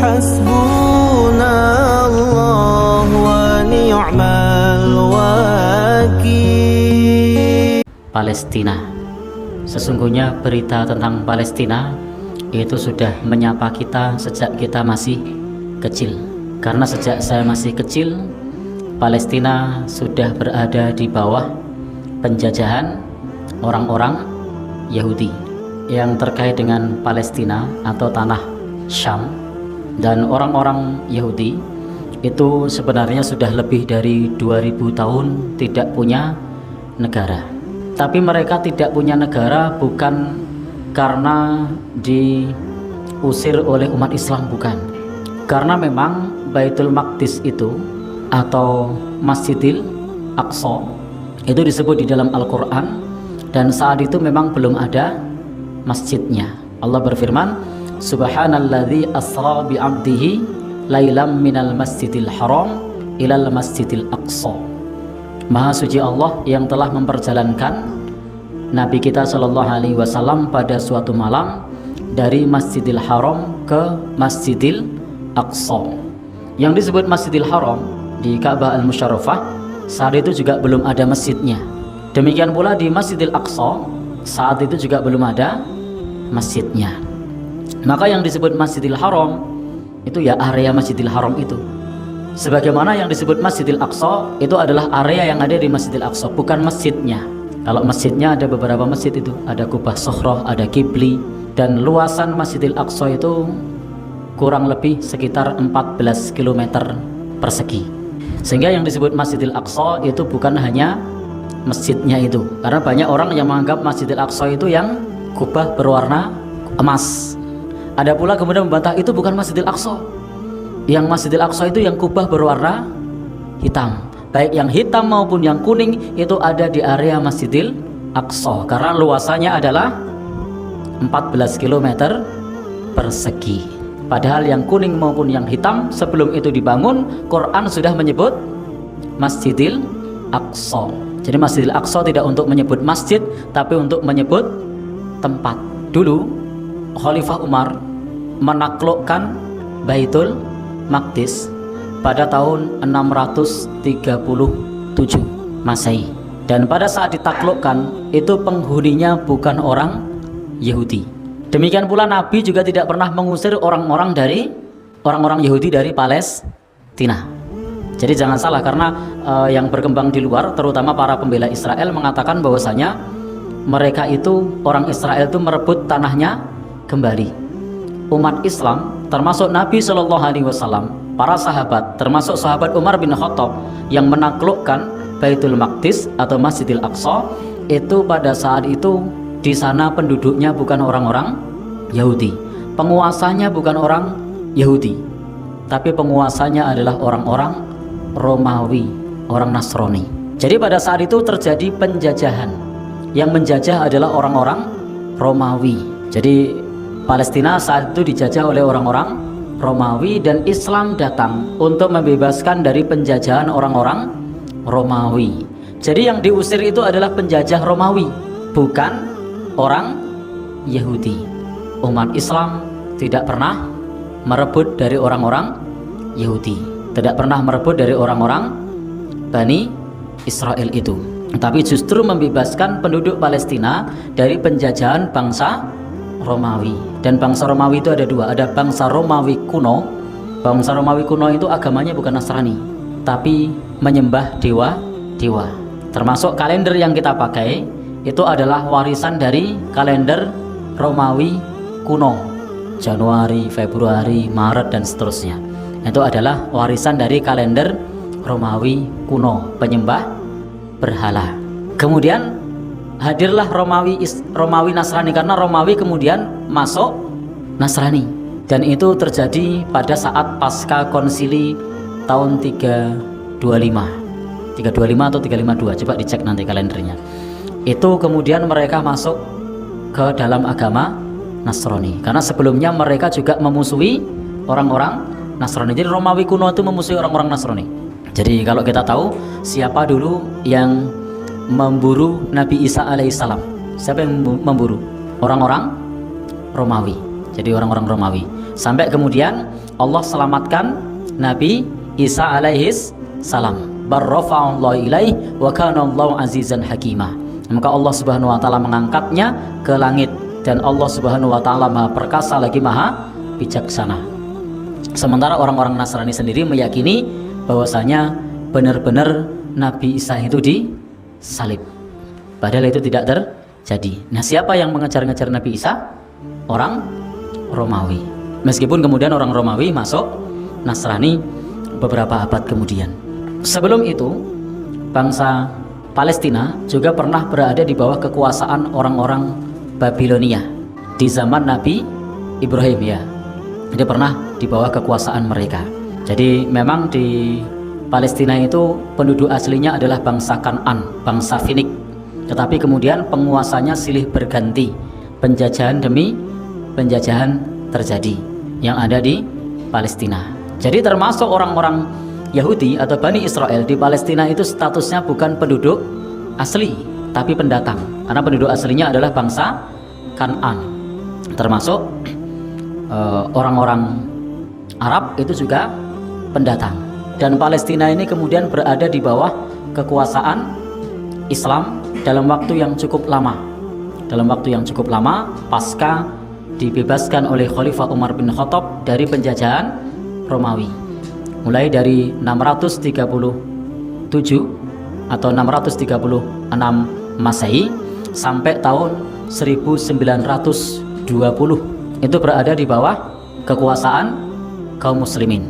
Hasbunallah wa ni'mal wakil. Palestina. Sesungguhnya berita tentang Palestina itu sudah menyapa kita sejak kita masih kecil. Karena sejak saya masih kecil, Palestina sudah berada di bawah penjajahan orang-orang Yahudi. Yang terkait dengan Palestina atau tanah Syam dan orang-orang Yahudi itu sebenarnya sudah lebih dari 2000 tahun tidak punya negara. Tapi mereka tidak punya negara bukan karena diusir oleh umat Islam, bukan. Karena memang Baitul Maqdis itu atau Masjidil Aqsa itu disebut di dalam Al-Quran, dan saat itu memang belum ada masjidnya. Allah berfirman, Subhanalladzi asra bi'abdihi lailam minal masjidil haram ilal masjidil aqsa. Maha suci Allah yang telah memperjalankan Nabi kita Shallallahu Alaihi Wasallam pada suatu malam dari Masjidil Haram ke Masjidil Aqsa. Yang disebut Masjidil Haram di Ka'bah Al-Musyarrafah saat itu juga belum ada masjidnya. Demikian pula di Masjidil Aqsa saat itu juga belum ada masjidnya. Maka yang disebut Masjidil Haram itu ya area Masjidil Haram itu. Sebagaimana yang disebut Masjidil Aqsa itu adalah area yang ada di Masjidil Aqsa, bukan masjidnya. Kalau masjidnya ada beberapa masjid itu, ada Kubah Sokhroh, ada Kibli, dan luasan Masjidil Aqsa itu kurang lebih sekitar 14 km persegi. Sehingga yang disebut Masjidil Aqsa itu bukan hanya masjidnya itu, karena banyak orang yang menganggap Masjidil Aqsa itu yang kubah berwarna emas. Ada pula kemudian membantah itu bukan Masjidil Aqsa. Yang Masjidil Aqsa itu yang kubah berwarna hitam. Baik yang hitam maupun yang kuning itu ada di area Masjidil Aqsa, karena luasannya adalah 14 km persegi. Padahal yang kuning maupun yang hitam sebelum itu dibangun, Quran sudah menyebut Masjidil Aqsa. Jadi Masjidil Aqsa tidak untuk menyebut masjid, tapi untuk menyebut tempat. Dulu Khalifah Umar menaklukkan Baitul Maqdis pada tahun 637 Masehi, dan pada saat ditaklukkan itu penghuninya bukan orang Yahudi. Demikian pula Nabi juga tidak pernah mengusir orang-orang Yahudi dari Palestina. Jadi jangan salah, karena yang berkembang di luar terutama para pembela Israel mengatakan bahwasanya mereka itu orang Israel itu merebut tanahnya kembali. Umat Islam termasuk Nabi Shallallahu Alaihi Wasallam, para sahabat termasuk sahabat Umar bin Khattab yang menaklukkan Baitul Maqdis atau Masjidil Aqsa itu pada saat itu di sana penduduknya bukan orang-orang Yahudi, penguasanya bukan orang Yahudi, tapi penguasanya adalah orang-orang Romawi, orang Nasrani. Jadi pada saat itu terjadi penjajahan, yang menjajah adalah orang-orang Romawi. Jadi Palestina saat itu dijajah oleh orang-orang Romawi, dan Islam datang untuk membebaskan dari penjajahan orang-orang Romawi. Jadi yang diusir itu adalah penjajah Romawi, bukan orang Yahudi. Umat Islam tidak pernah merebut dari orang-orang Yahudi, tidak pernah merebut dari orang-orang Bani Israel itu, tapi justru membebaskan penduduk Palestina dari penjajahan bangsa Romawi. Dan bangsa Romawi itu ada dua, ada bangsa Romawi kuno. Bangsa Romawi kuno itu agamanya bukan Nasrani, tapi menyembah dewa-dewa. Termasuk kalender yang kita pakai itu adalah warisan dari kalender Romawi kuno. Januari, Februari, Maret dan seterusnya. Itu adalah warisan dari kalender Romawi kuno, penyembah berhala. Kemudian hadirlah Romawi Nasrani, karena Romawi kemudian masuk Nasrani, dan itu terjadi pada saat pasca konsili tahun 325 atau 352, coba dicek nanti kalendernya. Itu kemudian mereka masuk ke dalam agama Nasrani, karena sebelumnya mereka juga memusuhi orang-orang Nasrani. Jadi Romawi kuno itu memusuhi orang-orang Nasrani. Jadi kalau kita tahu siapa dulu yang memburu Nabi Isa alaihissalam, siapa yang memburu? Orang-orang Romawi. Jadi orang-orang Romawi. Sampai kemudian Allah selamatkan Nabi Isa alaihis salam. Barrafa'allahu ilaih wa kana Allahu azizan hakimah. Maka Allah Subhanahu wa taala mengangkatnya ke langit, dan Allah Subhanahu wa taala Maha perkasa lagi Maha bijaksana. Sementara orang-orang Nasrani sendiri meyakini bahwasanya benar-benar Nabi Isa itu disalib. Padahal itu tidak terjadi. Nah, siapa yang mengejar-ngejar Nabi Isa? Orang Romawi. Meskipun kemudian orang Romawi masuk Nasrani beberapa abad kemudian. Sebelum itu, bangsa Palestina juga pernah berada di bawah kekuasaan orang-orang Babilonia di zaman Nabi Ibrahim ya. Jadi pernah di bawah kekuasaan mereka. Jadi memang di Palestina itu penduduk aslinya adalah bangsa Kan'an, bangsa Finik. Tetapi kemudian penguasanya silih berganti. Penjajahan demi penjajahan terjadi yang ada di Palestina. Jadi termasuk orang-orang Yahudi atau Bani Israel di Palestina itu statusnya bukan penduduk asli, tapi pendatang. Karena penduduk aslinya adalah bangsa Kan'an. Termasuk orang-orang Arab itu juga pendatang. Dan Palestina ini kemudian berada di bawah kekuasaan Islam dalam waktu yang cukup lama. Dalam waktu yang cukup lama pasca dibebaskan oleh Khalifah Umar bin Khattab dari penjajahan Romawi. Mulai dari 637 atau 636 Masehi sampai tahun 1920 itu berada di bawah kekuasaan kaum muslimin,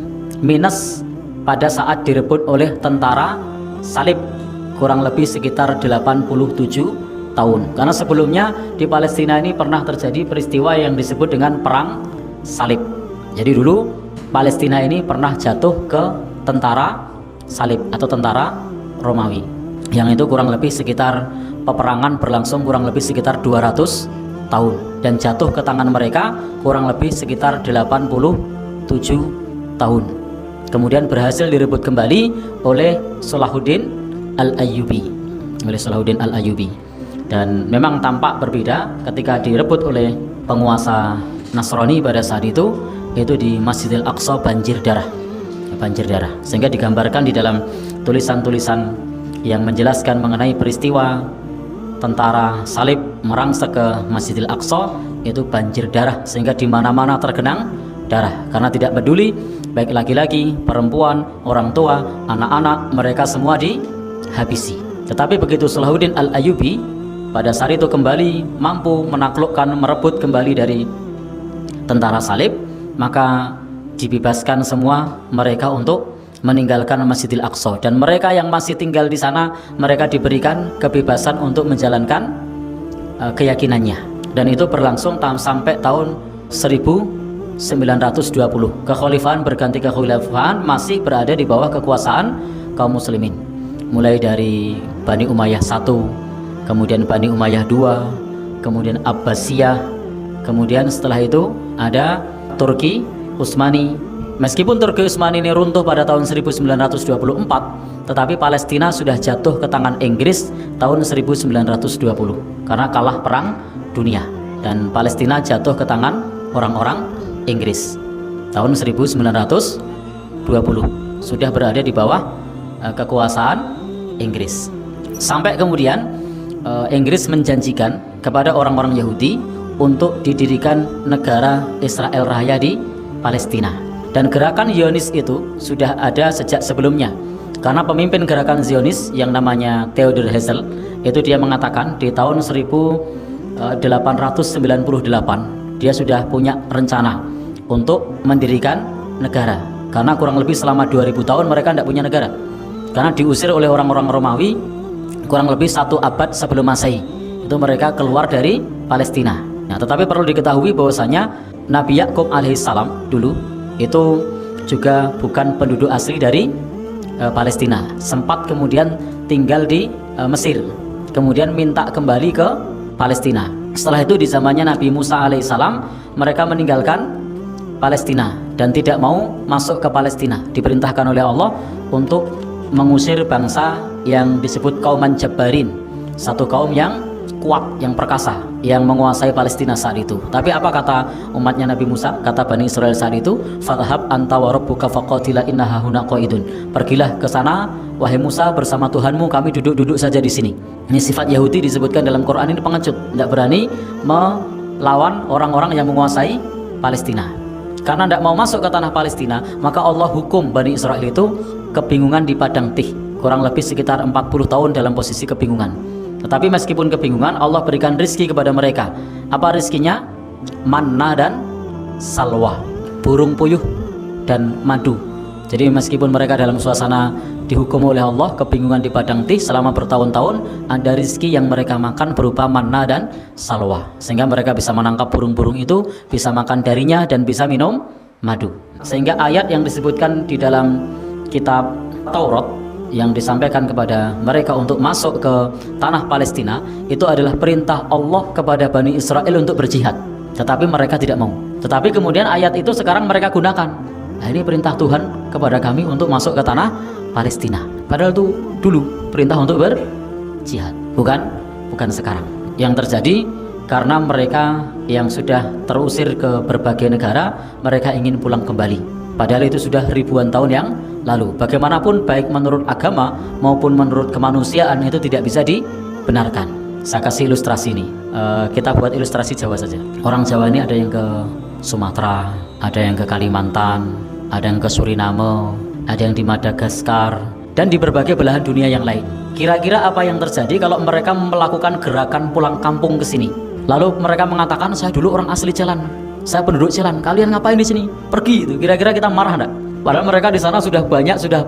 minus pada saat direbut oleh tentara salib kurang lebih sekitar 87 tahun. Karena sebelumnya di Palestina ini pernah terjadi peristiwa yang disebut dengan perang salib. Jadi dulu Palestina ini pernah jatuh ke tentara salib atau tentara Romawi, yang itu kurang lebih sekitar peperangan berlangsung kurang lebih sekitar 200 tahun dan jatuh ke tangan mereka kurang lebih sekitar 87 tahun. Kemudian berhasil direbut kembali oleh Salahuddin Al-Ayyubi, dan memang tampak berbeda ketika direbut oleh penguasa Nasrani pada saat itu di Masjidil Aqsa banjir darah, sehingga digambarkan di dalam tulisan-tulisan yang menjelaskan mengenai peristiwa tentara salib merangsek ke Masjidil Aqsa itu banjir darah, sehingga di mana-mana tergenang darah karena tidak peduli baik laki-laki, perempuan, orang tua, anak-anak, mereka semua dihabisi. Tetapi begitu Salahuddin Al-Ayyubi pada saat itu kembali mampu menaklukkan, merebut kembali dari tentara salib, maka dibebaskan semua mereka untuk meninggalkan Masjidil Aqsa, dan mereka yang masih tinggal di sana mereka diberikan kebebasan untuk menjalankan keyakinannya, dan itu berlangsung sampai tahun 1920. Kekhalifahan berganti kekhalifahan masih berada di bawah kekuasaan kaum muslimin, mulai dari Bani Umayyah 1, kemudian Bani Umayyah 2, kemudian Abbasiyah, kemudian setelah itu ada Turki Utsmani. Meskipun Turki Utsmani ini runtuh pada tahun 1924, tetapi Palestina sudah jatuh ke tangan Inggris tahun 1920 karena kalah perang dunia, dan Palestina jatuh ke tangan orang-orang Inggris tahun 1920. Sudah berada di bawah kekuasaan Inggris, sampai kemudian Inggris menjanjikan kepada orang-orang Yahudi untuk didirikan negara Israel Raya di Palestina. Dan gerakan Zionis itu sudah ada sejak sebelumnya, karena pemimpin gerakan Zionis yang namanya Theodor Herzl itu dia mengatakan di tahun 1898 dia sudah punya rencana untuk mendirikan negara, karena kurang lebih selama 2000 tahun mereka tidak punya negara, karena diusir oleh orang-orang Romawi kurang lebih 1 abad sebelum Masehi. Itu mereka keluar dari Palestina. Nah, tetapi perlu diketahui bahwasanya Nabi Yakub alaihissalam dulu itu juga bukan penduduk asli dari Palestina. Sempat kemudian tinggal di Mesir, kemudian minta kembali ke Palestina. Setelah itu di zamannya Nabi Musa alaihissalam mereka meninggalkan Palestina dan tidak mau masuk ke Palestina. Diperintahkan oleh Allah untuk mengusir bangsa yang disebut kauman Jabbarin, satu kaum yang kuat, yang perkasa, yang menguasai Palestina saat itu. Tapi apa kata umatnya Nabi Musa? Kata Bani Israel saat itu, "Fadhhab anta wa rabbuka faqatila inna hahuna qa'idun." Pergilah ke sana wahai Musa bersama Tuhanmu, kami duduk-duduk saja di sini. Ini sifat Yahudi disebutkan dalam Quran, ini pengecut, tidak berani melawan orang-orang yang menguasai Palestina. Karena tidak mau masuk ke tanah Palestina, maka Allah hukum Bani Israel itu kebingungan di padang Tih, kurang lebih sekitar 40 tahun dalam posisi kebingungan. Tetapi meskipun kebingungan, Allah berikan rizki kepada mereka. Apa rizkinya? Manna dan salwa, burung puyuh dan madu. Jadi meskipun mereka dalam suasana dihukum oleh Allah, kebingungan di padang Tih selama bertahun-tahun, ada rizki yang mereka makan berupa manna dan salwa, sehingga mereka bisa menangkap burung-burung itu, bisa makan darinya, dan bisa minum madu. Sehingga ayat yang disebutkan di dalam kitab Taurat yang disampaikan kepada mereka untuk masuk ke tanah Palestina, itu adalah perintah Allah kepada Bani Israel untuk berjihad, tetapi mereka tidak mau. Tetapi kemudian ayat itu sekarang mereka gunakan, nah ini perintah Tuhan kepada kami untuk masuk ke tanah Palestina, padahal itu dulu perintah untuk berjihad, bukan sekarang. Yang terjadi karena mereka yang sudah terusir ke berbagai negara, mereka ingin pulang kembali, padahal itu sudah ribuan tahun yang lalu. Bagaimanapun, baik menurut agama maupun menurut kemanusiaan, itu tidak bisa dibenarkan. Saya kasih ilustrasi ini, kita buat ilustrasi Jawa saja. Orang Jawa ini ada yang ke Sumatera, ada yang ke Kalimantan, ada yang ke Suriname, ada yang di Madagaskar, dan di berbagai belahan dunia yang lain. Kira-kira apa yang terjadi kalau mereka melakukan gerakan pulang kampung ke sini? Lalu mereka mengatakan, saya dulu orang asli Celan, saya penduduk Celan, kalian ngapain di sini? Pergi itu. Kira-kira kita marah enggak? Padahal mereka di sana sudah banyak, sudah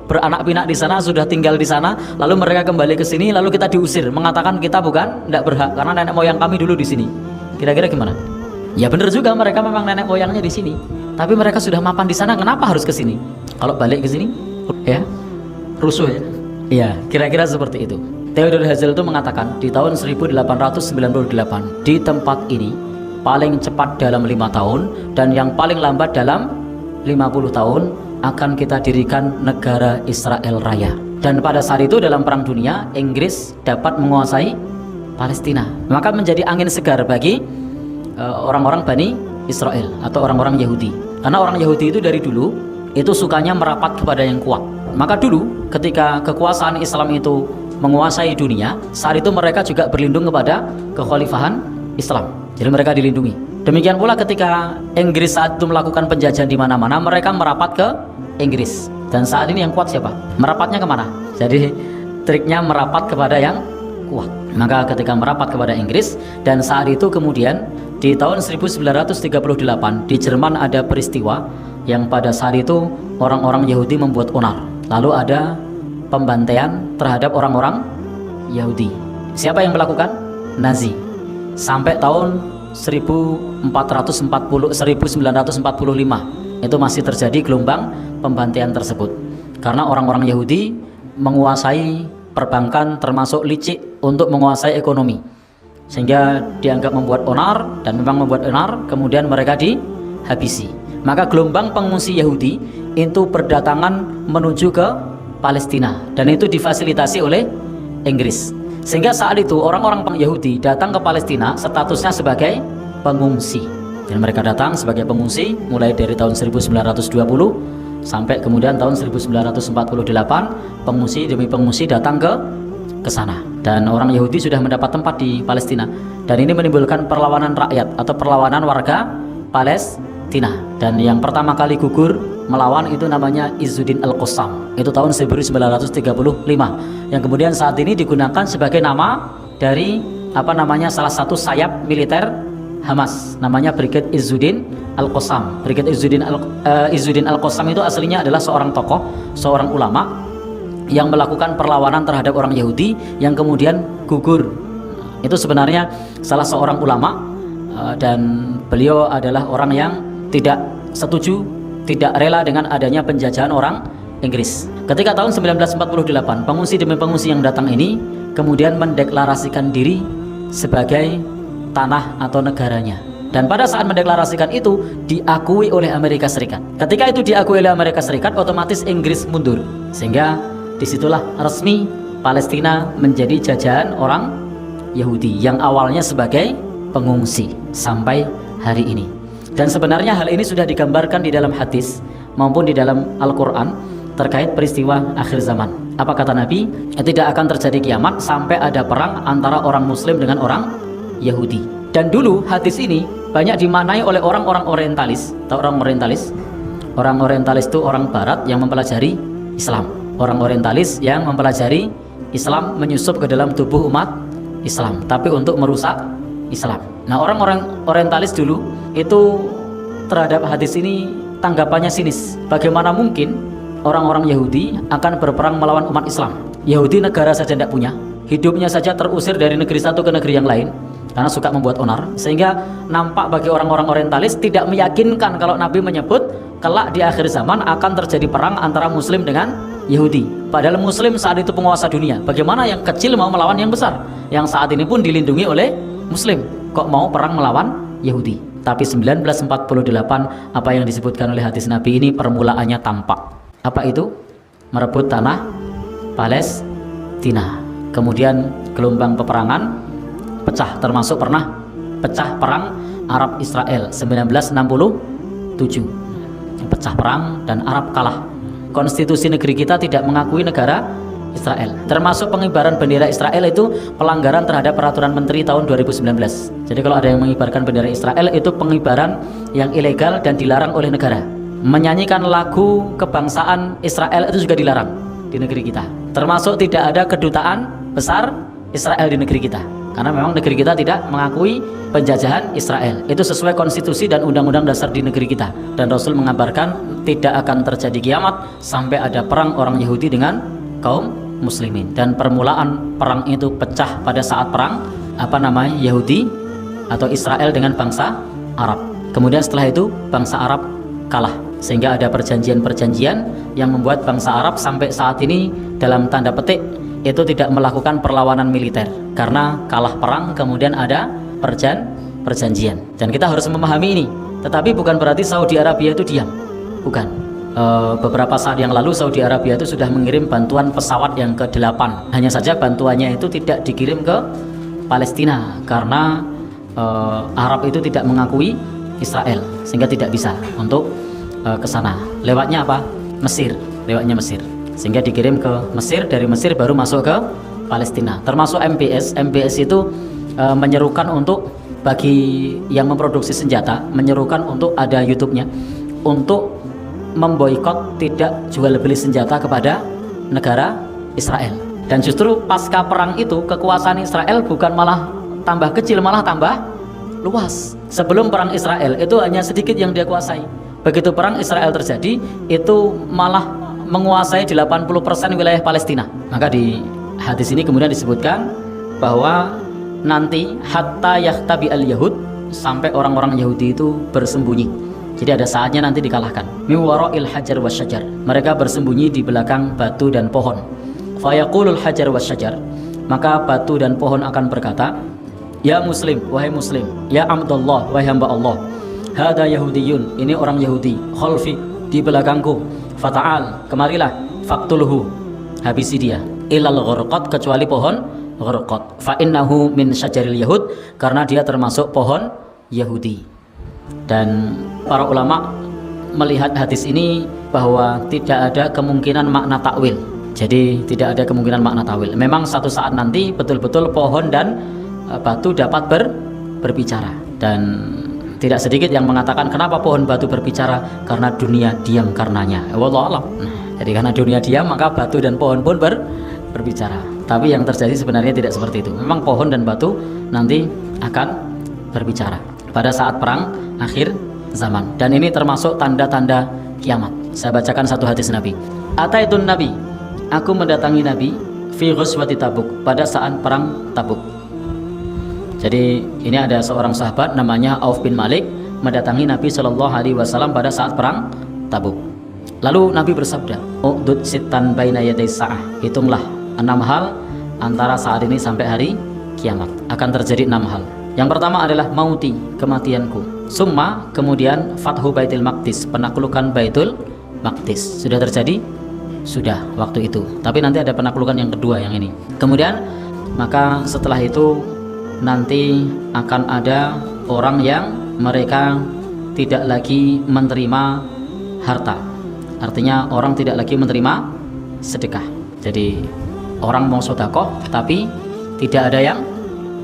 beranak pinak di sana, sudah tinggal di sana, lalu mereka kembali ke sini, lalu kita diusir, mengatakan kita tidak berhak karena nenek moyang kami dulu di sini. Kira-kira gimana? Ya benar juga, mereka memang nenek moyangnya di sini, tapi mereka sudah mapan di sana, kenapa harus ke sini? Kalau balik ke sini, ya rusuh ya. Iya, kira-kira seperti itu. Theodor Herzl itu mengatakan di tahun 1898, di tempat ini paling cepat dalam 5 tahun dan yang paling lambat dalam 50 tahun akan kita dirikan negara Israel Raya. Dan pada saat itu dalam perang dunia, Inggris dapat menguasai Palestina, maka menjadi angin segar bagi orang-orang Bani Israel atau orang-orang Yahudi. Karena orang Yahudi itu dari dulu itu sukanya merapat kepada yang kuat. Maka dulu ketika kekuasaan Islam itu menguasai dunia, saat itu mereka juga berlindung kepada kekhalifahan Islam. Jadi mereka dilindungi. Demikian pula ketika Inggris saat itu melakukan penjajahan di mana-mana, mereka merapat ke Inggris. Dan saat ini yang kuat siapa? Merapatnya kemana? Jadi triknya merapat kepada yang kuat. Maka ketika merapat kepada Inggris, dan saat itu kemudian di tahun 1938 di Jerman ada peristiwa yang pada saat itu orang-orang Yahudi membuat onar. Lalu ada pembantaian terhadap orang-orang Yahudi. Siapa yang melakukan? Nazi. Sampai tahun 1945 itu masih terjadi gelombang pembantaian tersebut, karena orang-orang Yahudi menguasai perbankan termasuk licik untuk menguasai ekonomi, sehingga dianggap membuat onar, dan memang membuat onar, kemudian mereka dihabisi. Maka gelombang pengungsi Yahudi itu berdatangan menuju ke Palestina, dan itu difasilitasi oleh Inggris. Sehingga saat itu orang-orang Yahudi datang ke Palestina statusnya sebagai pengungsi. Dan mereka datang sebagai pengungsi mulai dari tahun 1920 sampai kemudian tahun 1948, pengungsi demi pengungsi datang ke sana. Dan orang Yahudi sudah mendapat tempat di Palestina. Dan ini menimbulkan perlawanan rakyat atau perlawanan warga Palestina. Dan yang pertama kali gugur melawan itu namanya Izzuddin Al-Qassam. Itu tahun 1935. Yang kemudian saat ini digunakan sebagai nama dari salah satu sayap militer Hamas, namanya Brigade Izzuddin Al-Qassam. Brigade Izzuddin Al-Qassam itu aslinya adalah seorang tokoh, seorang ulama yang melakukan perlawanan terhadap orang Yahudi yang kemudian gugur. Itu sebenarnya salah seorang ulama, dan beliau adalah orang yang tidak setuju, tidak rela dengan adanya penjajahan orang Inggris. Ketika tahun 1948, pengungsi demi pengungsi yang datang ini kemudian mendeklarasikan diri sebagai tanah atau negaranya. Dan pada saat mendeklarasikan itu diakui oleh Amerika Serikat. Ketika itu diakui oleh Amerika Serikat, otomatis Inggris mundur. Sehingga disitulah resmi Palestina menjadi jajahan orang Yahudi yang awalnya sebagai pengungsi sampai hari ini. Dan sebenarnya hal ini sudah digambarkan di dalam hadis maupun di dalam Al-Quran terkait peristiwa akhir zaman. Apa kata Nabi? Tidak akan terjadi kiamat sampai ada perang antara orang Muslim dengan orang Yahudi. Dan dulu hadis ini banyak dimaknai oleh orang-orang orientalis. Tahu orang orientalis? Orang orientalis itu orang barat yang mempelajari Islam. Orang orientalis yang mempelajari Islam menyusup ke dalam tubuh umat Islam, tapi untuk merusak Islam. Nah, orang-orang orientalis dulu itu terhadap hadis ini tanggapannya sinis. Bagaimana mungkin orang-orang Yahudi akan berperang melawan umat Islam? Yahudi negara saja tidak punya, hidupnya saja terusir dari negeri satu ke negeri yang lain karena suka membuat onar, sehingga nampak bagi orang-orang orientalis tidak meyakinkan kalau Nabi menyebut kelak di akhir zaman akan terjadi perang antara Muslim dengan Yahudi. Padahal Muslim saat itu penguasa dunia. Bagaimana yang kecil mau melawan yang besar, yang saat ini pun dilindungi oleh Muslim, kok mau perang melawan Yahudi? Tapi 1948 apa yang disebutkan oleh hadis Nabi ini permulaannya tampak. Apa itu? Merebut tanah Palestina. Kemudian gelombang peperangan pecah, termasuk pernah pecah perang Arab Israel 1967. Pecah perang dan Arab kalah. Konstitusi negeri kita tidak mengakui negara Israel. Termasuk pengibaran bendera Israel itu pelanggaran terhadap peraturan menteri tahun 2019. Jadi kalau ada yang mengibarkan bendera Israel itu pengibaran yang ilegal dan dilarang oleh negara. Menyanyikan lagu kebangsaan Israel itu juga dilarang di negeri kita. Termasuk tidak ada kedutaan besar Israel di negeri kita, karena memang negeri kita tidak mengakui penjajahan Israel. Itu sesuai konstitusi dan undang-undang dasar di negeri kita. Dan Rasul mengabarkan tidak akan terjadi kiamat sampai ada perang orang Yahudi dengan kaum muslimin. Dan permulaan perang itu pecah pada saat perang Yahudi atau Israel dengan bangsa Arab. Kemudian setelah itu bangsa Arab kalah, sehingga ada perjanjian-perjanjian yang membuat bangsa Arab sampai saat ini dalam tanda petik itu tidak melakukan perlawanan militer karena kalah perang, kemudian ada perjanjian. Dan kita harus memahami ini. Tetapi bukan berarti Saudi Arabia itu diam, bukan. Beberapa saat yang lalu Saudi Arabia itu sudah mengirim bantuan pesawat yang ke-8. Hanya saja bantuannya itu tidak dikirim ke Palestina karena Arab itu tidak mengakui Israel, sehingga tidak bisa untuk ke sana. Lewatnya apa? Lewatnya Mesir. Sehingga dikirim ke Mesir, dari Mesir baru masuk ke Palestina. Termasuk MBS itu menyerukan untuk bagi yang memproduksi senjata, menyerukan untuk ada YouTube-nya untuk memboikot tidak jual beli senjata kepada negara Israel. Dan justru pasca perang itu kekuasaan Israel bukan malah tambah kecil, malah tambah luas. Sebelum perang Israel itu hanya sedikit yang dia kuasai. Begitu perang Israel terjadi, itu malah menguasai 80% wilayah Palestina. Maka di hadis ini kemudian disebutkan bahwa nanti hatta yahtabi al-yahud, sampai orang-orang Yahudi itu bersembunyi. Jadi ada saatnya nanti dikalahkan. Mi wara'il hajar wasyajar, mereka bersembunyi di belakang batu dan pohon. Fayaqulul hajar wasyajar, maka batu dan pohon akan berkata, ya muslim, wahai muslim, ya Abdullah, wahai hamba Allah, hada yahudiyun, ini orang Yahudi, khalfi, di belakangku, fata'al, kemarilah, faktulhu, habisi dia, ilal ghurqat, kecuali pohon ghurqat, fa innahu min syajaril yahud, karena dia termasuk pohon Yahudi. Dan para ulama melihat hadis ini bahwa tidak ada kemungkinan makna takwil. Jadi tidak ada kemungkinan makna takwil. Memang satu saat nanti betul-betul pohon dan batu dapat berbicara. Dan tidak sedikit yang mengatakan kenapa pohon batu berbicara, karena dunia diam karenanya. Wallahu a'lam. Jadi karena dunia diam maka batu dan pohon pun berbicara. Tapi yang terjadi sebenarnya tidak seperti itu. Memang pohon dan batu nanti akan berbicara pada saat perang akhir zaman. Dan ini termasuk tanda-tanda kiamat. Saya bacakan satu hadis Nabi. Ataitun Nabi, aku mendatangi Nabi fi ghuswati Tabuk, pada saat perang Tabuk. Jadi ini ada seorang sahabat namanya Auf bin Malik mendatangi Nabi Shallallahu Alaihi Wasallam pada saat perang Tabuk. Lalu Nabi bersabda, uqdud sittan baina yaday sa'ah, hitunglah 6 hal antara saat ini sampai hari kiamat. Akan terjadi 6 hal. Yang pertama adalah mauti, kematianku. Summa, kemudian fathu Baitul Maqdis, penaklukan Baitul Maqdis. Sudah terjadi? Sudah waktu itu. Tapi nanti ada penaklukan yang kedua, yang ini. Kemudian maka setelah itu nanti akan ada orang yang mereka tidak lagi menerima harta. Artinya orang tidak lagi menerima sedekah. Jadi orang mau sedekah tapi tidak ada yang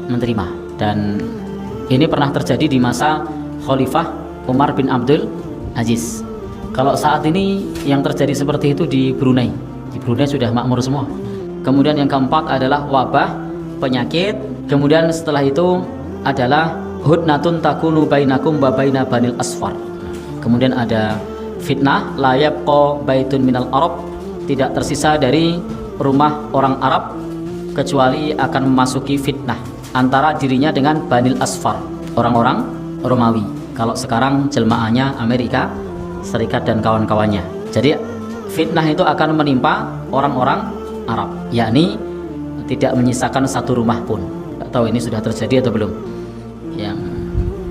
menerima. Dan ini pernah terjadi di masa Khalifah Umar bin Abdul Aziz. Kalau saat ini yang terjadi seperti itu di Brunei. Di Brunei sudah makmur semua. Kemudian yang keempat adalah wabah, penyakit. Kemudian setelah itu adalah hudnatun takunu bainakum wa baina banil asfar. Kemudian ada fitnah, la yabqa baitun minal arab, tidak tersisa dari rumah orang Arab kecuali akan memasuki fitnah antara dirinya dengan banil asfar, orang-orang Romawi. Kalau sekarang jelmaannya Amerika Serikat dan kawan-kawannya. Jadi fitnah itu akan menimpa orang-orang Arab, yakni tidak menyisakan satu rumah pun. Tidak tahu ini sudah terjadi atau belum. Yang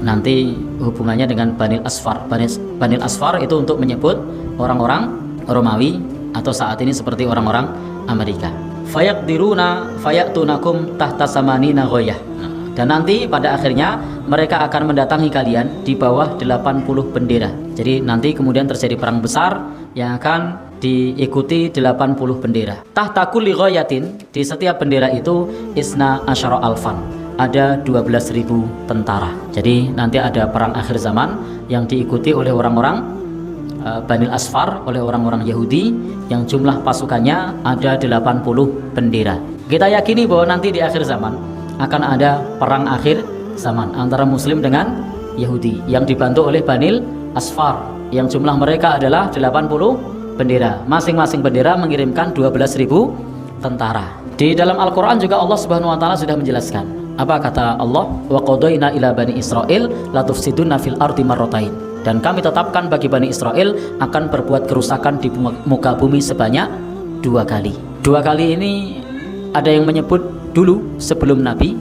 nanti hubungannya dengan Banil Asfar. Banil Asfar itu untuk menyebut orang-orang Romawi atau saat ini seperti orang-orang Amerika. Fayaqdiruna fayatunakum tahta samanina ghoyah. Dan nanti pada akhirnya mereka akan mendatangi kalian di bawah 80 bendera. Jadi nanti kemudian terjadi perang besar yang akan diikuti 80 bendera. Tahta kulli ghayatin, di setiap bendera itu isna asyara alfan, ada 12.000 tentara. Jadi nanti ada perang akhir zaman yang diikuti oleh orang-orang Banil Asfar, oleh orang-orang Yahudi yang jumlah pasukannya ada 80 bendera. Kita yakini bahwa nanti di akhir zaman akan ada perang akhir zaman antara Muslim dengan Yahudi yang dibantu oleh Banil Asfar yang jumlah mereka adalah 80 bendera. Masing-masing bendera mengirimkan 12.000 tentara. Di dalam Al-Quran juga Allah Subhanahu Wa Taala sudah menjelaskan. Apa kata Allah? Wa qadaina ila bani Israil la tufsiduna fil ardi marratain. Dan kami tetapkan bagi Bani Israel akan berbuat kerusakan di muka bumi sebanyak 2 kali. 2 kali ini ada yang menyebut dulu sebelum Nabi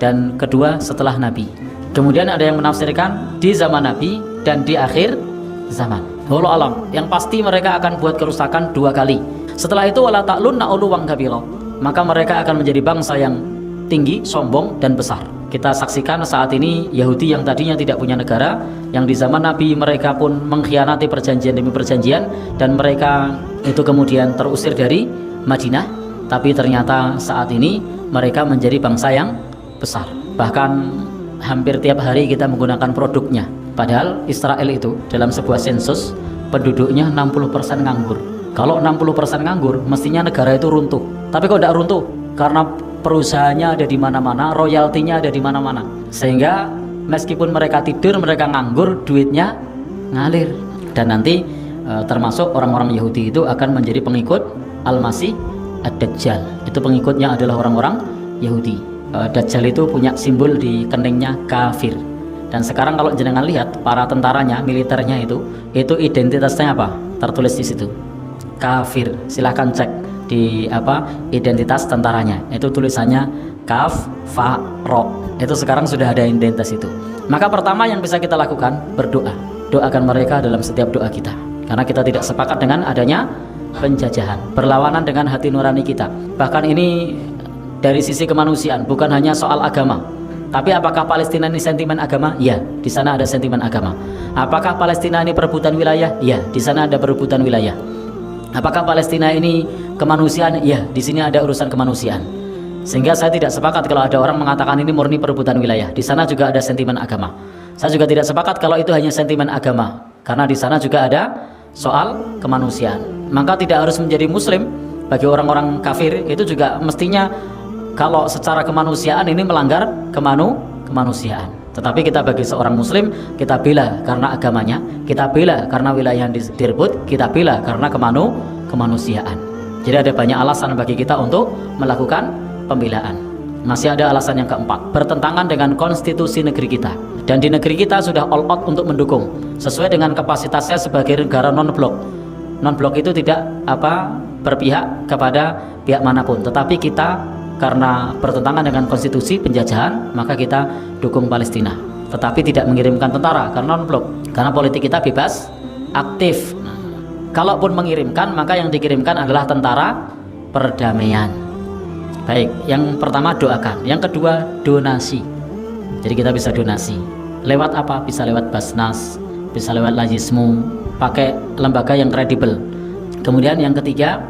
dan kedua setelah Nabi. Kemudian ada yang menafsirkan di zaman Nabi dan di akhir zaman. Wallahu alam. Yang pasti mereka akan buat kerusakan 2 kali. Setelah itu wala ta'lunna uluwan kabira. Maka mereka akan menjadi bangsa yang tinggi, sombong dan besar. Kita saksikan saat ini Yahudi yang tadinya tidak punya negara, yang di zaman Nabi mereka pun mengkhianati perjanjian demi perjanjian dan mereka itu kemudian terusir dari Madinah. Tapi ternyata saat ini mereka menjadi bangsa yang besar. Bahkan hampir tiap hari kita menggunakan produknya. Padahal Israel itu dalam sebuah sensus penduduknya 60% nganggur. Kalau 60% nganggur, mestinya negara itu runtuh. Tapi kok tidak runtuh? Karena perusahaannya ada di mana-mana, royaltinya ada di mana-mana. Sehingga meskipun mereka tidur, mereka nganggur, duitnya ngalir. Dan nanti termasuk orang-orang Yahudi itu akan menjadi pengikut Al-Masih Ad-Dajjal. Itu pengikutnya adalah orang-orang Yahudi. Dajjal itu punya simbol di keningnya kafir. Dan sekarang kalau jenengan lihat para tentaranya, militernya itu identitasnya apa? Tertulis di situ. Kafir. Silahkan cek di identitas tentaranya. Itu tulisannya kaf fa ro. Itu sekarang sudah ada identitas itu. Maka pertama yang bisa kita lakukan berdoa. Doakan mereka dalam setiap doa kita. Karena kita tidak sepakat dengan adanya penjajahan, berlawanan dengan hati nurani kita. Bahkan ini dari sisi kemanusiaan, bukan hanya soal agama. Tapi apakah Palestina ini sentimen agama? Ya, di sana ada sentimen agama. Apakah Palestina ini perebutan wilayah? Ya, di sana ada perebutan wilayah. Apakah Palestina ini kemanusiaan? Ya, di sini ada urusan kemanusiaan. Sehingga saya tidak sepakat kalau ada orang mengatakan ini murni perebutan wilayah. Di sana juga ada sentimen agama. Saya juga tidak sepakat kalau itu hanya sentimen agama, karena di sana juga ada soal kemanusiaan. Maka tidak harus menjadi muslim. Bagi orang-orang kafir itu juga mestinya kalau secara kemanusiaan ini melanggar kemanusiaan. Tetapi kita bagi seorang muslim, kita bela karena agamanya, kita bela karena wilayah yang direbut, kita bela karena kemanusiaan. Jadi ada banyak alasan bagi kita untuk melakukan pembelaan. Masih ada alasan yang keempat, bertentangan dengan konstitusi negeri kita. Dan di negeri kita sudah all out untuk mendukung sesuai dengan kapasitasnya sebagai negara non-blok. Non-blok itu tidak berpihak kepada pihak manapun, tetapi kita karena bertentangan dengan konstitusi penjajahan, maka kita dukung Palestina, tetapi tidak mengirimkan tentara karena non-blok, karena politik kita bebas aktif. Kalaupun mengirimkan, maka yang dikirimkan adalah tentara perdamaian. Baik, yang pertama doakan, yang kedua donasi. Jadi kita bisa donasi lewat apa? Bisa lewat Basnas, bisa lewat Lajismu, pakai lembaga yang kredibel. Kemudian yang ketiga,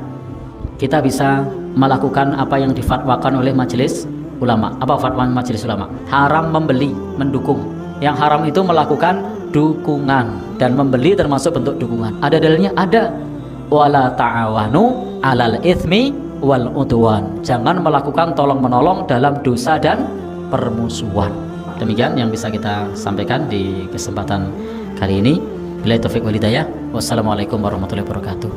kita bisa melakukan apa yang difatwakan oleh majelis ulama. Apa fatwa majelis ulama? Haram membeli, mendukung. Yang haram itu melakukan dukungan, dan membeli termasuk bentuk dukungan. Ada dalilnya? Ada. Wala ta'awanu 'alal itsmi wal udwan. Jangan melakukan tolong menolong dalam dosa dan permusuhan. Demikian yang bisa kita sampaikan di kesempatan kali ini. Billahi taufiq wal hidayah. Wassalamualaikum warahmatullahi wabarakatuh.